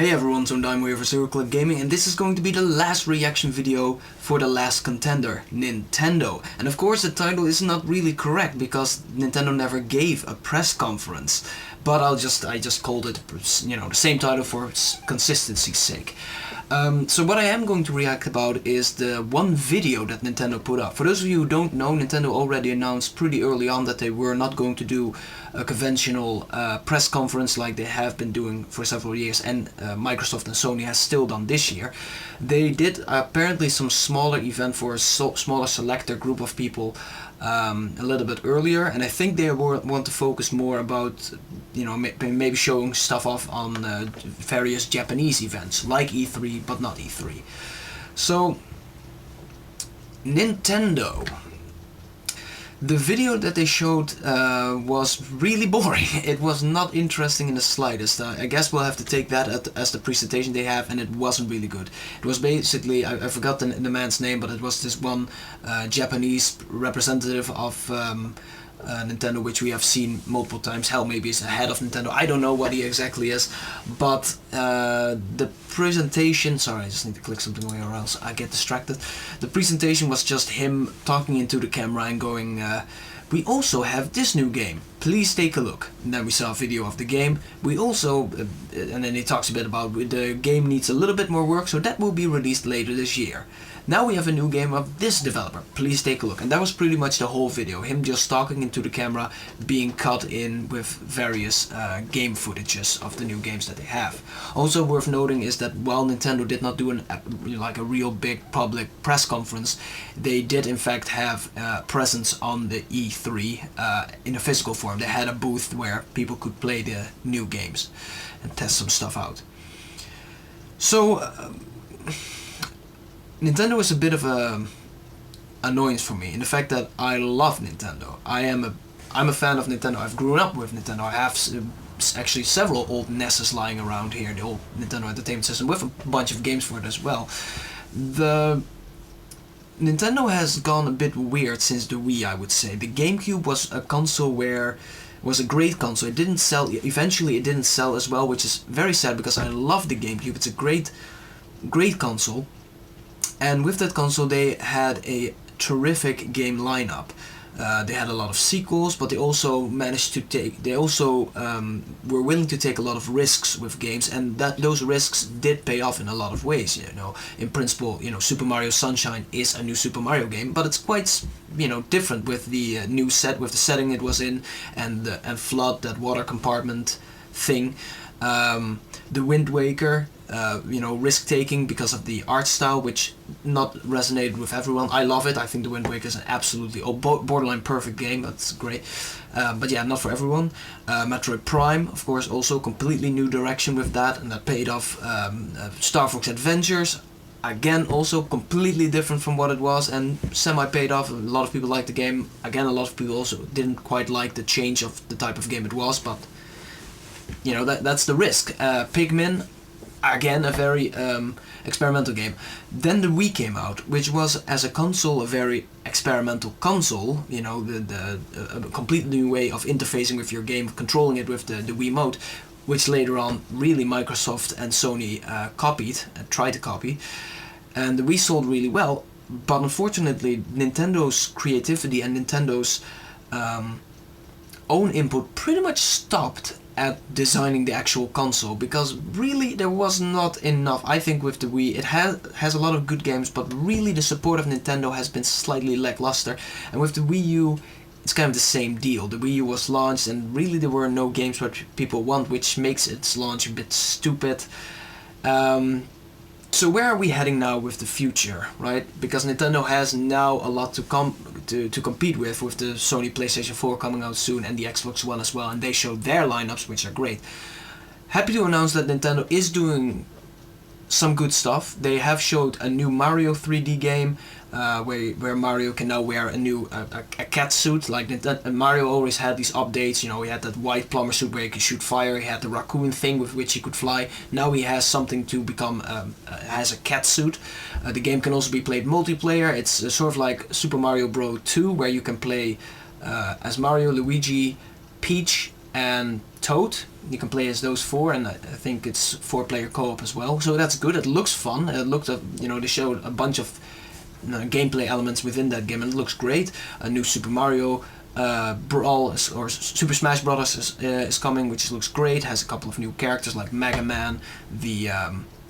Hey everyone, so I'm WiiU for Zero Click Gaming, and this is going to be the last reaction video for the last contender, Nintendo. And of course the title is not really correct because Nintendo never gave a press conference. But I just called it, the same title for consistency's sake. So what I am going to react about is the one video that Nintendo put up. For those of you who don't know, Nintendo already announced pretty early on that they were not going to do a conventional press conference like they have been doing for several years, and Microsoft and Sony has still done this year. They did apparently some smaller event for a smaller selector group of people a little bit earlier, and I think they want to focus more about, maybe showing stuff off on various Japanese events like E3 but not E3. So Nintendo. The video that they showed was really boring. It was not interesting in the slightest. I guess we'll have to take that as the presentation they have, and it wasn't really good. It was basically, I forgot the man's name, but it was this one Japanese representative of Nintendo, which we have seen multiple times. Hell, maybe he's the head of Nintendo. I don't know what he exactly is, but the presentation, sorry, I just need to click something away or else I get distracted. The presentation was just him talking into the camera and going, we also have this new game, please take a look. And then we saw a video of the game. We also, and then he talks a bit about the game needs a little bit more work, so that will be released later this year. Now we have a new game of this developer, please take a look. And that was pretty much the whole video, him just talking into the camera, being cut in with various game footages of the new games that they have. Also worth noting is that while Nintendo did not do a real big public press conference, they did in fact have presence on the E3 in a physical form. They had a booth where people could play the new games and test some stuff out. So Nintendo is a bit of a annoyance for me in the fact that I love Nintendo. I'm a fan of Nintendo. I've grown up with Nintendo. I have actually several old NESs lying around here, the old Nintendo Entertainment System, with a bunch of games for it as well. The Nintendo has gone a bit weird since the Wii, I would say. The GameCube was a console was a great console. It didn't sell. Eventually, it didn't sell as well, which is very sad because I love the GameCube. It's a great console. And with that console they had a terrific game lineup. They had a lot of sequels, but they also managed to were willing to take a lot of risks with games, and those risks did pay off in a lot of ways. In principle, Super Mario Sunshine is a new Super Mario game, but it's quite different with the new set, with the setting it was in, and Flood, that water compartment thing. The Wind Waker, risk-taking because of the art style, which not resonated with everyone. I love it. I think The Wind Waker is an absolutely borderline perfect game. That's great. But yeah, not for everyone. Metroid Prime, of course, also completely new direction with that, and that paid off. Star Fox Adventures, again, also completely different from what it was, and semi-paid off. A lot of people liked the game. Again, a lot of people also didn't quite like the change of the type of game it was, but that's the risk. Pikmin, again, a very experimental game. Then the Wii came out, which was, as a console, a very experimental console. A complete new way of interfacing with your game, controlling it with the Wiimote, which later on really Microsoft and Sony copied and tried to copy. And the Wii sold really well, but unfortunately Nintendo's creativity and Nintendo's own input pretty much stopped at designing the actual console, because really there was not enough. I think with the Wii it has a lot of good games, but really the support of Nintendo has been slightly lackluster, and with the Wii U it's kind of the same deal. The Wii U was launched and really there were no games what people want, which makes its launch a bit stupid. So where are we heading now with the future, right? Because Nintendo has now a lot to compete with the Sony PlayStation 4 coming out soon, and the Xbox One as well, and they showed their lineups, which are great. Happy to announce that Nintendo is doing some good stuff. They have showed a new Mario 3D game, where Mario can now wear a cat suit. Like Mario always had these updates. He had that white plumber suit where he could shoot fire. He had the raccoon thing with which he could fly. Now he has something to become, has a cat suit. The game can also be played multiplayer. It's sort of like Super Mario Bros. 2, where you can play as Mario, Luigi, Peach, and Toad. You can play as those four, and I think it's 4-player co-op as well. So that's good. It looks fun. It looked, they showed a bunch of gameplay elements within that game, and it looks great. A new Super Mario Brawl or Super Smash Brothers is coming, which looks great. Has a couple of new characters like Mega Man, the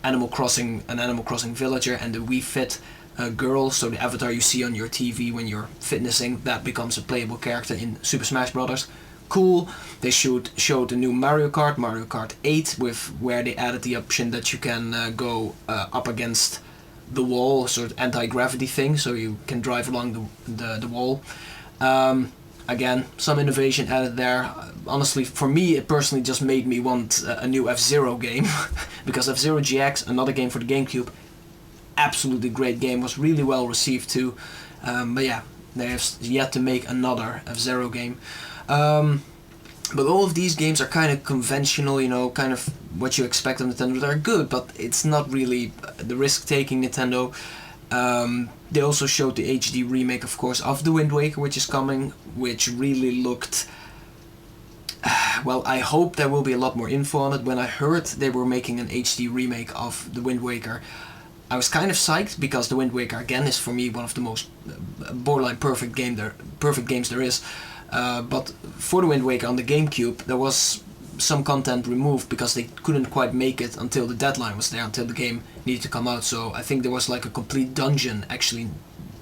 Animal Crossing villager, and the Wii Fit girl. So the avatar you see on your TV when you're fitnessing, that becomes a playable character in Super Smash Brothers. Cool. They showed the new Mario Kart 8, where they added the option that you can go up against the wall, sort of anti-gravity thing, so you can drive along the wall. Again, some innovation added there. Honestly, for me, it personally just made me want a new F-Zero game, because F-Zero GX, another game for the GameCube, absolutely great game, was really well received too. But yeah, they have yet to make another F-Zero game. But all of these games are kind of conventional, kind of what you expect of Nintendo. They're good, but it's not really the risk-taking Nintendo. They also showed the HD remake, of course, of The Wind Waker, which is coming, which really looked... well, I hope there will be a lot more info on it. When I heard they were making an HD remake of The Wind Waker, I was kind of psyched, because The Wind Waker, again, is for me one of the most borderline perfect games there is. But for The Wind Waker on the GameCube, there was some content removed because they couldn't quite make it until the deadline was there, until the game needed to come out. So I think there was like a complete dungeon actually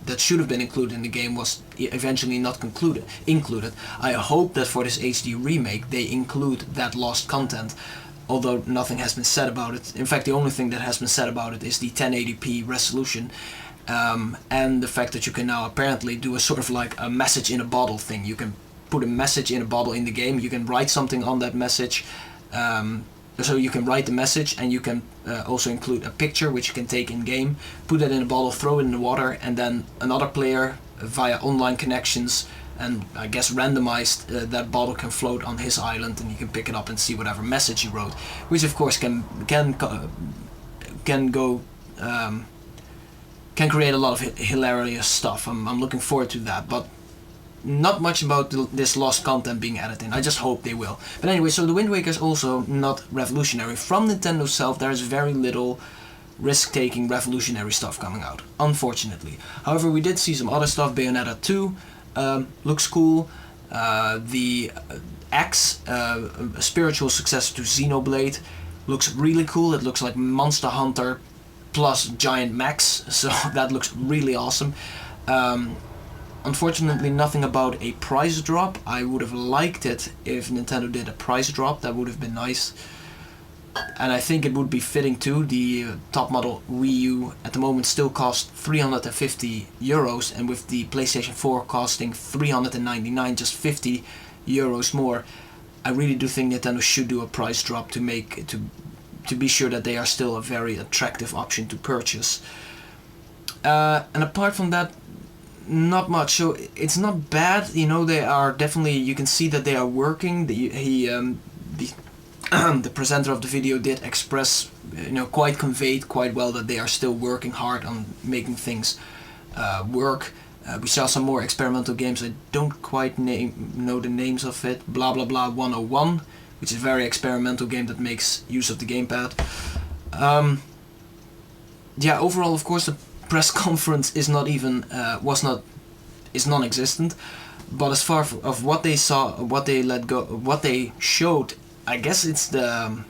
that should have been included in the game, was eventually not included. I hope that for this HD remake they include that lost content, although nothing has been said about it. In fact, the only thing that has been said about it is the 1080p resolution. And the fact that you can now apparently do a sort of like a message in a bottle thing. You can put a message in a bottle in the game, you can write something on that message, so you can write the message, and you can also include a picture which you can take in game, put it in a bottle, throw it in the water, and then another player via online connections and I guess randomized, that bottle can float on his island, and you can pick it up and see whatever message he wrote, which of course can create a lot of hilarious stuff. I'm looking forward to that, but not much about this lost content being added in. I just hope they will. But anyway, so the Wind Waker is also not revolutionary. From Nintendo's self, there is very little risk-taking revolutionary stuff coming out, unfortunately. However, we did see some other stuff. Bayonetta 2 looks cool. The X, a spiritual successor to Xenoblade, looks really cool. It looks like Monster Hunter plus giant mechs, so that looks really awesome. Unfortunately, nothing about a price drop. I would have liked it if Nintendo did a price drop. That would have been nice. And I think it would be fitting too. The top model Wii U at the moment still costs €350, and with the PlayStation 4 costing $399, just €50 more, I really do think Nintendo should do a price drop to be sure that they are still a very attractive option to purchase. And apart from that, not much. So it's not bad, they are definitely, you can see that they are working. The presenter of the video did express, conveyed quite well that they are still working hard on making things work. We saw some more experimental games. I don't quite know the names of it. Blah Blah Blah 101, which is a very experimental game that makes use of the gamepad. Overall, of course, the press conference is non-existent. But as far as what they saw, what they let go, what they showed, I guess it's the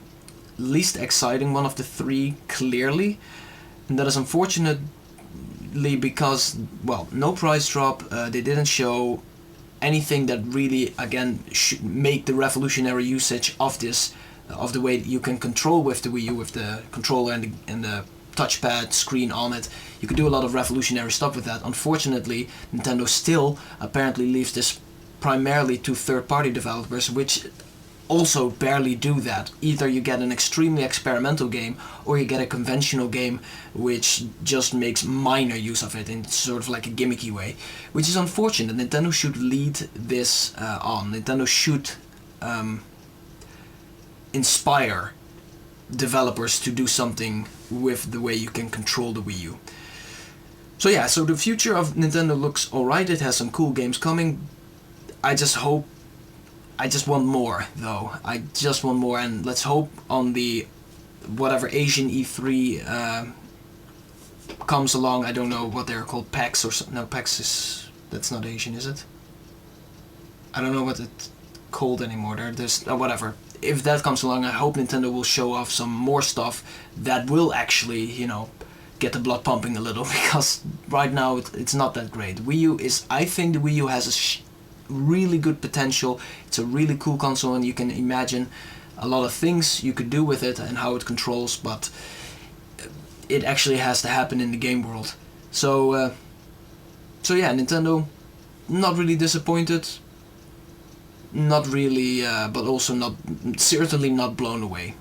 least exciting one of the three, clearly. And that is unfortunately because, well, no price drop. They didn't show anything that really, again, should make the revolutionary usage of this, of the way you can control with the Wii U, with the controller and the touchpad screen on it. You could do a lot of revolutionary stuff with that. Unfortunately, Nintendo still apparently leaves this primarily to third-party developers, which also barely do that. Either you get an extremely experimental game, or you get a conventional game which just makes minor use of it in sort of like a gimmicky way, which is unfortunate. Nintendo should lead this on. Nintendo should inspire developers to do something with the way you can control the Wii U. So yeah, so the future of Nintendo looks alright. It has some cool games coming. I just hope I just want more, though. I just want more, and let's hope on the whatever Asian E3 comes along. I don't know what they're called, PAX or something. No, PAX is, that's not Asian, is it? I don't know what it's called anymore. There's whatever. If that comes along, I hope Nintendo will show off some more stuff that will actually, you know, get the blood pumping a little, because right now it's not that great. Wii U is, I think the Wii U has a really good potential. It's a really cool console, and you can imagine a lot of things you could do with it and how it controls, but it actually has to happen in the game world. So yeah, Nintendo, not really disappointed, not really, but also not, certainly not blown away.